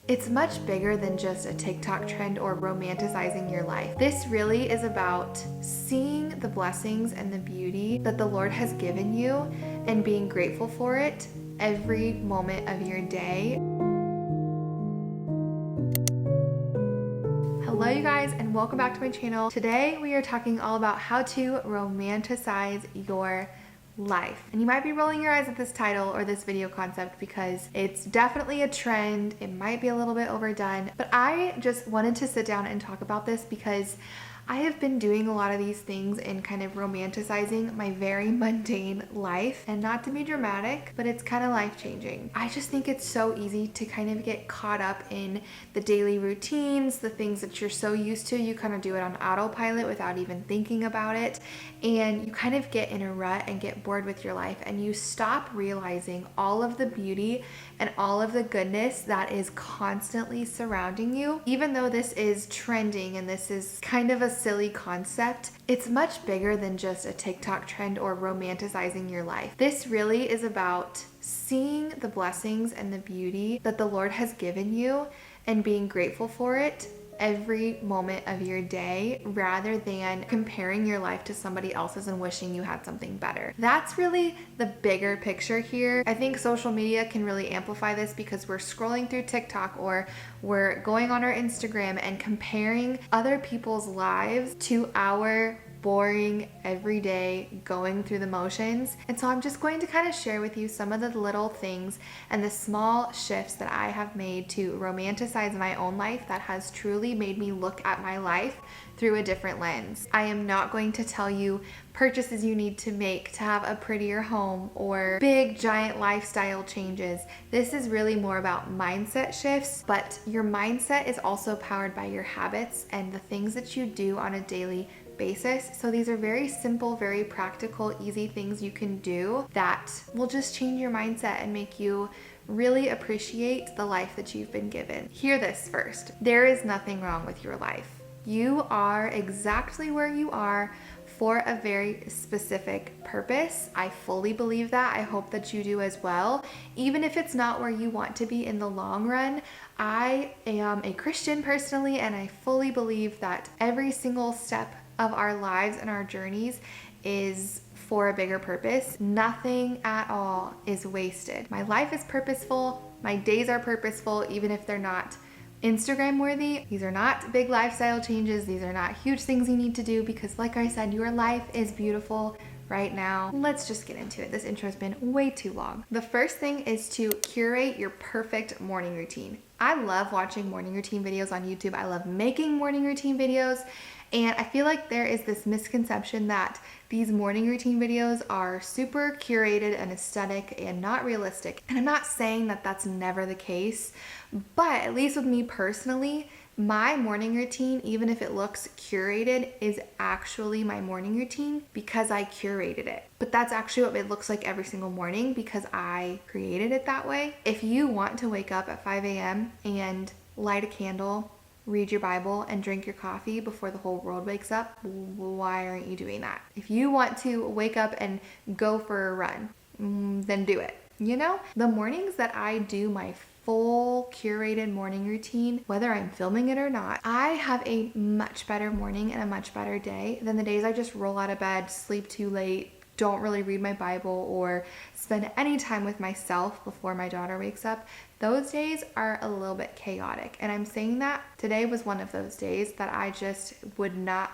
It's much bigger than just a TikTok trend or romanticizing your life. This really is about seeing the blessings and the beauty that the Lord has given you and being grateful for it every moment of your day. Hello you guys, and welcome back to my channel. Today we are talking all about how to romanticize your life. And you might be rolling your eyes at this title or this video concept because it's definitely a trend. It might be a little bit overdone, but I just wanted to sit down and talk about this because I have been doing a lot of these things and kind of romanticizing my very mundane life. And not to be dramatic, but it's kind of life-changing. I just think it's so easy to kind of get caught up in the daily routines, the things that you're so used to. You kind of do it on autopilot without even thinking about it. And you kind of get in a rut and get bored with your life, and you stop realizing all of the beauty and all of the goodness that is constantly surrounding you. Even though this is trending and this is kind of a silly concept, it's much bigger than just a TikTok trend or romanticizing your life. This really is about seeing the blessings and the beauty that the Lord has given you and being grateful for it every moment of your day, rather than comparing your life to somebody else's and wishing you had something better. That's really the bigger picture here. I think social media can really amplify this because we're scrolling through TikTok or we're going on our Instagram and comparing other people's lives to our boring everyday going through the motions. And so I'm just going to kind of share with you some of the little things and the small shifts that I have made to romanticize my own life that has truly made me look at my life through a different lens. I am not going to tell you purchases you need to make to have a prettier home or big giant lifestyle changes. This is really more about mindset shifts, but your mindset is also powered by your habits and the things that you do on a daily basis. So these are very simple, very practical, easy things you can do that will just change your mindset and make you really appreciate the life that you've been given. Hear this first. There is nothing wrong with your life. You are exactly where you are for a very specific purpose. I fully believe that. I hope that you do as well. Even if it's not where you want to be in the long run, I am a Christian personally, and I fully believe that every single step of our lives and our journeys is for a bigger purpose. Nothing at all is wasted. My life is purposeful. My days are purposeful, even if they're not Instagram worthy. These are not big lifestyle changes. These are not huge things you need to do because, like I said, your life is beautiful right now. Let's just get into it. This intro has been way too long. The first thing is to curate your perfect morning routine. I love watching morning routine videos on YouTube. I love making morning routine videos. And I feel like there is this misconception that these morning routine videos are super curated and aesthetic and not realistic. And I'm not saying that that's never the case, but at least with me personally, my morning routine, even if it looks curated, is actually my morning routine because I curated it. But that's actually what it looks like every single morning because I created it that way. If you want to wake up at 5 a.m. and light a candle, read your Bible, and drink your coffee before the whole world wakes up, why aren't you doing that? If you want to wake up and go for a run, then do it. You know, the mornings that I do my full curated morning routine, whether I'm filming it or not, I have a much better morning and a much better day than the days I just roll out of bed, sleep too late, don't really read my Bible or spend any time with myself before my daughter wakes up. Those days are a little bit chaotic. And I'm saying that today was one of those days that I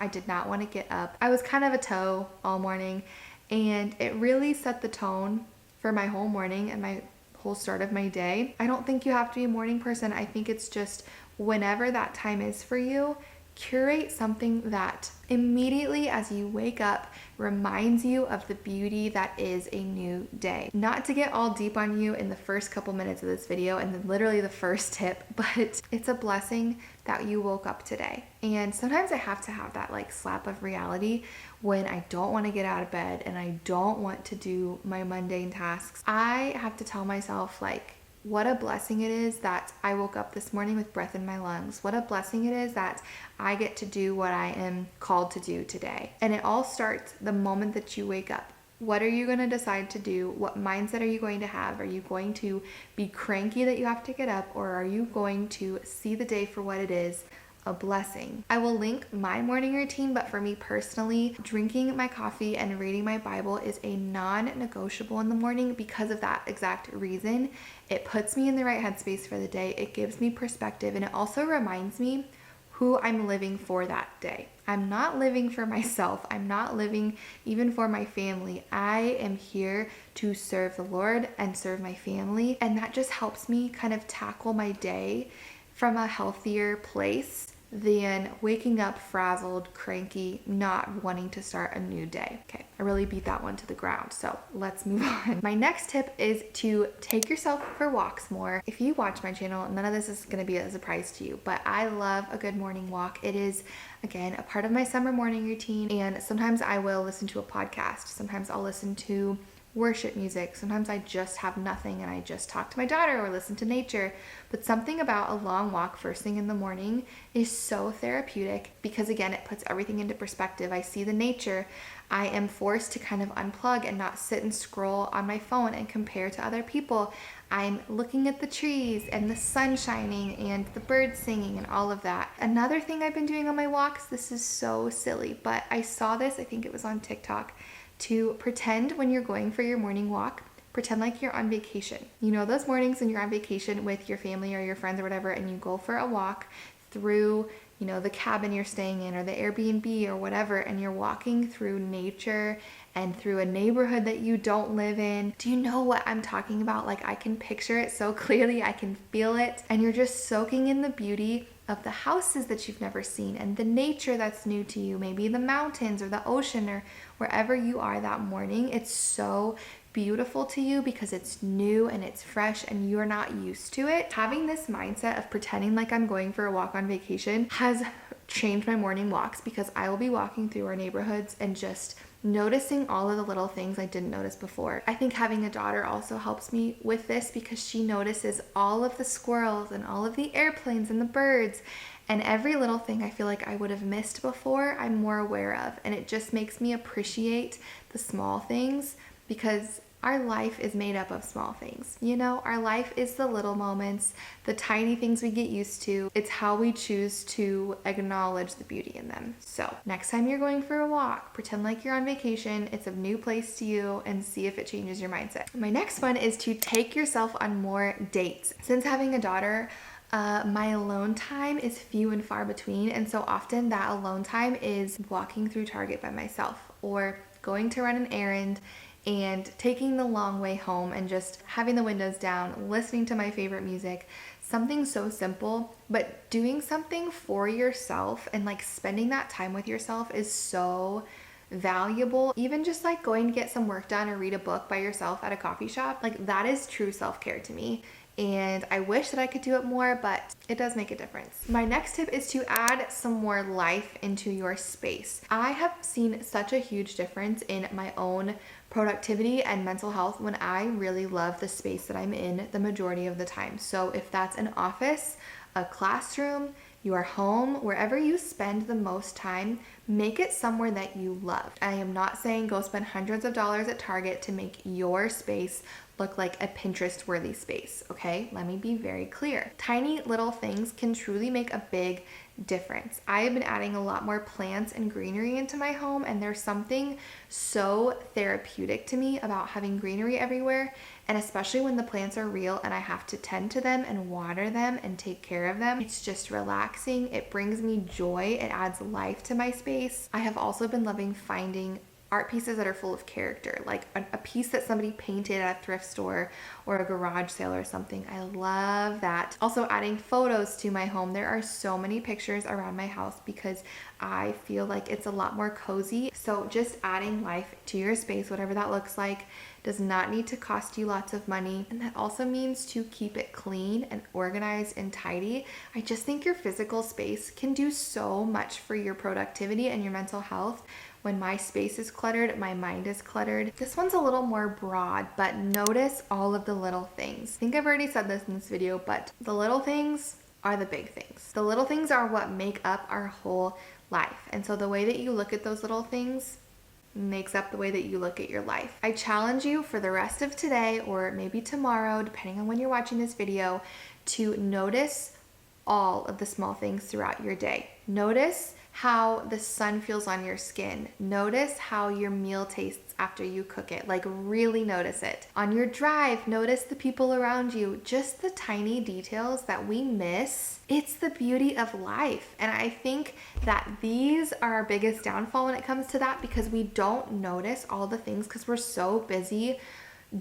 did not want to get up. I was kind of a toe all morning, and it really set the tone for my whole morning and my whole start of my day. I don't think you have to be a morning person. I think it's just whenever that time is for you, curate something that immediately as you wake up reminds you of the beauty that is a new day. Not to get all deep on you in the first couple minutes of this video and then literally the first tip, but it's a blessing that you woke up today. And sometimes I have to have that like slap of reality when I don't want to get out of bed and I don't want to do my mundane tasks. I have to tell myself like, what a blessing it is that I woke up this morning with breath in my lungs. What a blessing it is that I get to do what I am called to do today. And it all starts the moment that you wake up. What are you going to decide to do? What mindset are you going to have? Are you going to be cranky that you have to get up, or are you going to see the day for what it is? A blessing. I will link my morning routine, but for me personally, drinking my coffee and reading my Bible is a non-negotiable in the morning because of that exact reason. It puts me in the right headspace for the day. It gives me perspective, and it also reminds me who I'm living for that day. I'm not living for myself. I'm not living even for my family. I am here to serve the Lord and serve my family, and that just helps me kind of tackle my day from a healthier place than waking up frazzled, cranky, not wanting to start a new day. Okay, I really beat that one to the ground, so let's move on. My next tip is to take yourself for walks more. If you watch my channel, none of this is going to be a surprise to you, but I love a good morning walk. It is, again, a part of my summer morning routine, and sometimes I will listen to a podcast. Sometimes I'll listen to worship music. Sometimes I just have nothing and I just talk to my daughter or listen to nature. But something about a long walk first thing in the morning is so therapeutic because, again, it puts everything into perspective. I see the nature. I am forced to kind of unplug and not sit and scroll on my phone and compare to other people. I'm looking at the trees and the sun shining and the birds singing and all of that. Another thing I've been doing on my walks, this is so silly, but I saw this, I think it was on TikTok, to pretend when you're going for your morning walk, pretend like you're on vacation. You know those mornings when you're on vacation with your family or your friends or whatever, and you go for a walk through, you know, the cabin you're staying in or the Airbnb or whatever, and you're walking through nature and through a neighborhood that you don't live in. Do you know what I'm talking about? Like, I can picture it so clearly, I can feel it, and you're just soaking in the beauty of the houses that you've never seen and the nature that's new to you, maybe the mountains or the ocean or wherever you are that morning. It's so beautiful to you because it's new and it's fresh and you're not used to it. Having this mindset of pretending like I'm going for a walk on vacation has changed my morning walks because I will be walking through our neighborhoods and just noticing all of the little things I didn't notice before. I think having a daughter also helps me with this because she notices all of the squirrels and all of the airplanes and the birds, and every little thing I feel like I would have missed before, I'm more aware of, and it just makes me appreciate the small things because our life is made up of small things. You know, our life is the little moments, the tiny things we get used to. It's how we choose to acknowledge the beauty in them. So next time you're going for a walk, pretend like you're on vacation. It's a new place to you and see if it changes your mindset. My next one is to take yourself on more dates. Since having a daughter, my alone time is few and far between, and so often that alone time is walking through Target by myself or going to run an errand and taking the long way home and just having the windows down, listening to my favorite music. Something so simple, but doing something for yourself and like spending that time with yourself is so valuable. Even just like going to get some work done or read a book by yourself at a coffee shop, like that is true self-care to me. And I wish that I could do it more, but it does make a difference. My next tip is to add some more life into your space. I have seen such a huge difference in my own productivity and mental health when I really love the space that I'm in the majority of the time. So if that's an office, a classroom, your home, wherever you spend the most time, make it somewhere that you love. I am not saying go spend hundreds of dollars at Target to make your space look like a Pinterest-worthy space, okay? Let me be very clear. Tiny little things can truly make a big difference. I have been adding a lot more plants and greenery into my home, and there's something so therapeutic to me about having greenery everywhere, and especially when the plants are real and I have to tend to them and water them and take care of them. It's just relaxing. It brings me joy. It adds life to my space. I have also been loving finding art pieces that are full of character, like a piece that somebody painted at a thrift store or a garage sale or something. I love that. Also adding photos to my home. There are so many pictures around my house because I feel like it's a lot more cozy. So just adding life to your space, whatever that looks like, does not need to cost you lots of money. And that also means to keep it clean and organized and tidy. I just think your physical space can do so much for your productivity and your mental health. When my space is cluttered, my mind is cluttered. This one's a little more broad, but notice all of the little things. I think I've already said this in this video, but the little things are the big things. The little things are what make up our whole life. And so the way that you look at those little things makes up the way that you look at your life. I challenge you for the rest of today, or maybe tomorrow, depending on when you're watching this video, to notice all of the small things throughout your day. Notice how the sun feels on your skin. Notice how your meal tastes after you cook it. Like, really notice it. On your drive, notice the people around you. Just the tiny details that we miss. It's the beauty of life. And I think that these are our biggest downfall when it comes to that, because we don't notice all the things because we're so busy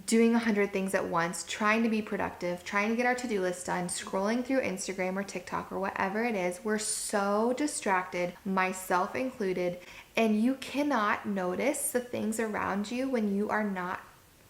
doing 100 things at once, trying to be productive, trying to get our to-do list done, scrolling through Instagram or TikTok or whatever it is. We're so distracted, myself included, and you cannot notice the things around you when you are not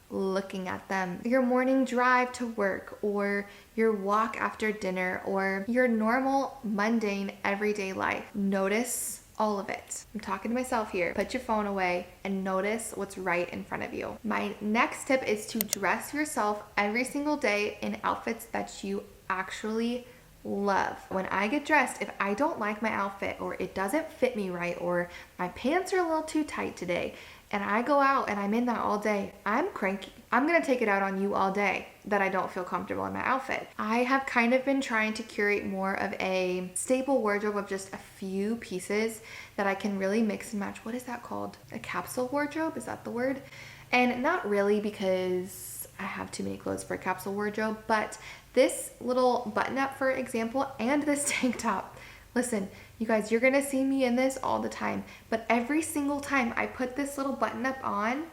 looking at them. Your morning drive to work, or your walk after dinner, or your normal, mundane, everyday life. Notice all of it. I'm talking to myself here. Put your phone away and notice what's right in front of you. My next tip is to dress yourself every single day in outfits that you actually love. When I get dressed, if I don't like my outfit, or it doesn't fit me right, or my pants are a little too tight today, and I go out and I'm in that all day, I'm cranky. I'm gonna take it out on you all day that I don't feel comfortable in my outfit. I have kind of been trying to curate more of a staple wardrobe of just a few pieces that I can really mix and match. What is that called? A capsule wardrobe? Is that the word? And not really, because I have too many clothes for a capsule wardrobe, but this little button up, for example, and this tank top. Listen, you guys, you're gonna see me in this all the time, but every single time I put this little button up on,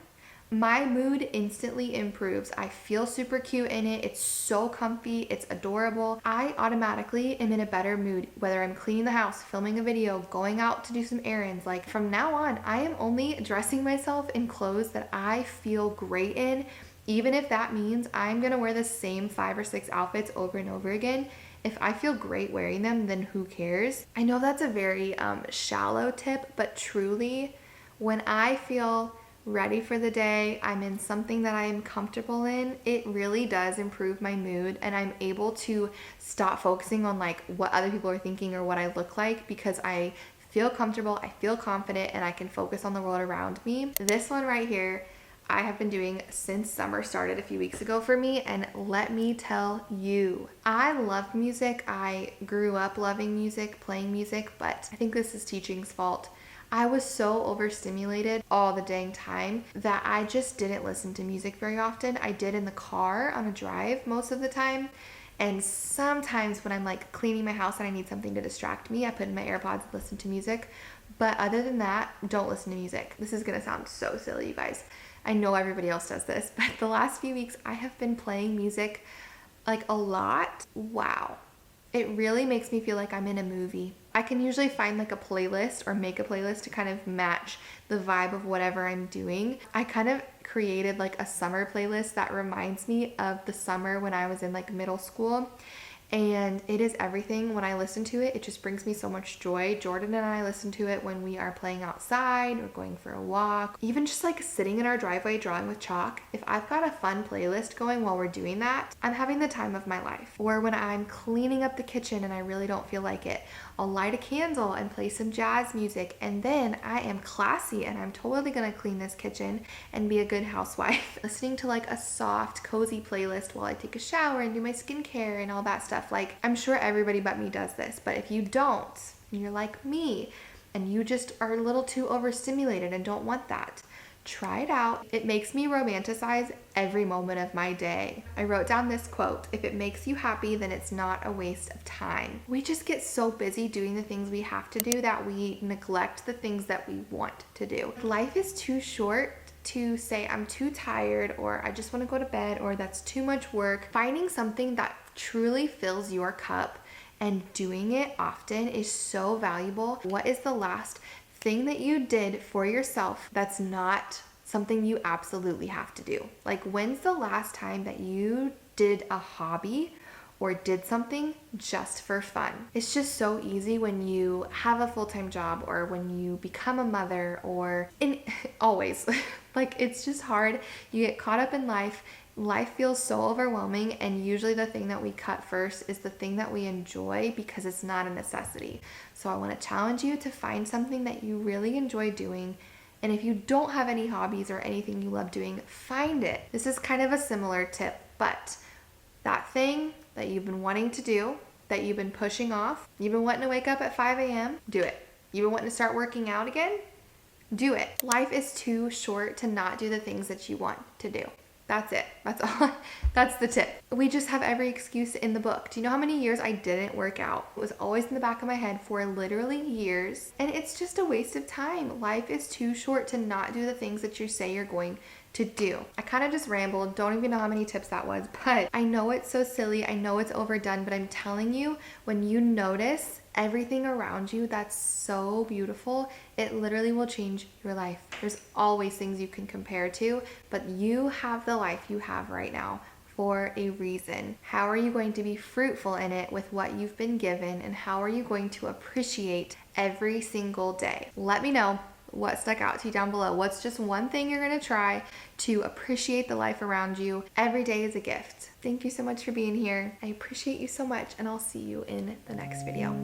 my mood instantly improves. I feel super cute in it. It's so comfy. It's adorable. I automatically am in a better mood, whether I'm cleaning the house, filming a video, going out to do some errands. Like, from now on, I am only dressing myself in clothes that I feel great in, even if that means I'm gonna wear the same 5 or 6 outfits over and over again. If I feel great wearing them, then who cares? I know that's a very shallow tip, but truly, when I feel ready for the day, I'm in something that I'm comfortable in, it really does improve my mood, and I'm able to stop focusing on like what other people are thinking or what I look like, because I feel comfortable, I feel confident, and I can focus on the world around me. This one right here, I have been doing since summer started a few weeks ago for me, and let me tell you, I love music. I grew up loving music, playing music, but I think this is teaching's fault. I was so overstimulated all the dang time that I just didn't listen to music very often. I did in the car on a drive most of the time. And sometimes when I'm like cleaning my house and I need something to distract me, I put in my AirPods and listen to music. But other than that, don't listen to music. This is gonna sound so silly, you guys. I know everybody else does this, but the last few weeks I have been playing music like a lot. Wow. It really makes me feel like I'm in a movie. I can usually find like a playlist or make a playlist to kind of match the vibe of whatever I'm doing. I kind of created like a summer playlist that reminds me of the summer when I was in like middle school. And it is everything. When I listen to it, it just brings me so much joy. Jordan and I listen to it when we are playing outside or going for a walk, even just like sitting in our driveway drawing with chalk. If I've got a fun playlist going while we're doing that, I'm having the time of my life. Or when I'm cleaning up the kitchen and I really don't feel like it, I'll light a candle and play some jazz music, and then I am classy and I'm totally gonna clean this kitchen and be a good housewife. Listening to like a soft, cozy playlist while I take a shower and do my skincare and all that stuff. Like, I'm sure everybody but me does this, but if you don't, and you're like me, and you just are a little too overstimulated and don't want that, try it out. It makes me romanticize every moment of my day. I wrote down this quote: if it makes you happy, then it's not a waste of time. We just get so busy doing the things we have to do that we neglect the things that we want to do. Life is too short to say I'm too tired, or I just want to go to bed, or that's too much work. Finding something that truly fills your cup and doing it often is so valuable. What is the last thing that you did for yourself that's not something you absolutely have to do? Like, when's the last time that you did a hobby or did something just for fun? It's just so easy when you have a full-time job, or when you become a mother, or always like, it's just hard. You get caught up in life. Life feels so overwhelming, and usually the thing that we cut first is the thing that we enjoy, because it's not a necessity. So I want to challenge you to find something that you really enjoy doing And if you don't have any hobbies or anything you love doing, find it. This is kind of a similar tip, but that thing that you've been wanting to do, that you've been pushing off, you've been wanting to wake up at 5 a.m., do it. You've been wanting to start working out again, do it. Life is too short to not do the things that you want to do. That's it. That's all. That's the tip. We just have every excuse in the book. Do you know how many years I didn't work out? It was always in the back of my head for literally years. And it's just a waste of time. Life is too short to not do the things that you say you're going to do. I kind of just rambled. Don't even know how many tips that was, but I know it's so silly. I know it's overdone, but I'm telling you, when you notice everything around you that's so beautiful, it literally will change your life. There's always things you can compare to, but you have the life you have right now for a reason. How are you going to be fruitful in it with what you've been given, and how are you going to appreciate every single day? Let me know what stuck out to you down below. What's just one thing you're going to try to appreciate the life around you? Every day is a gift. Thank you so much for being here. I appreciate you so much, and I'll see you in the next video.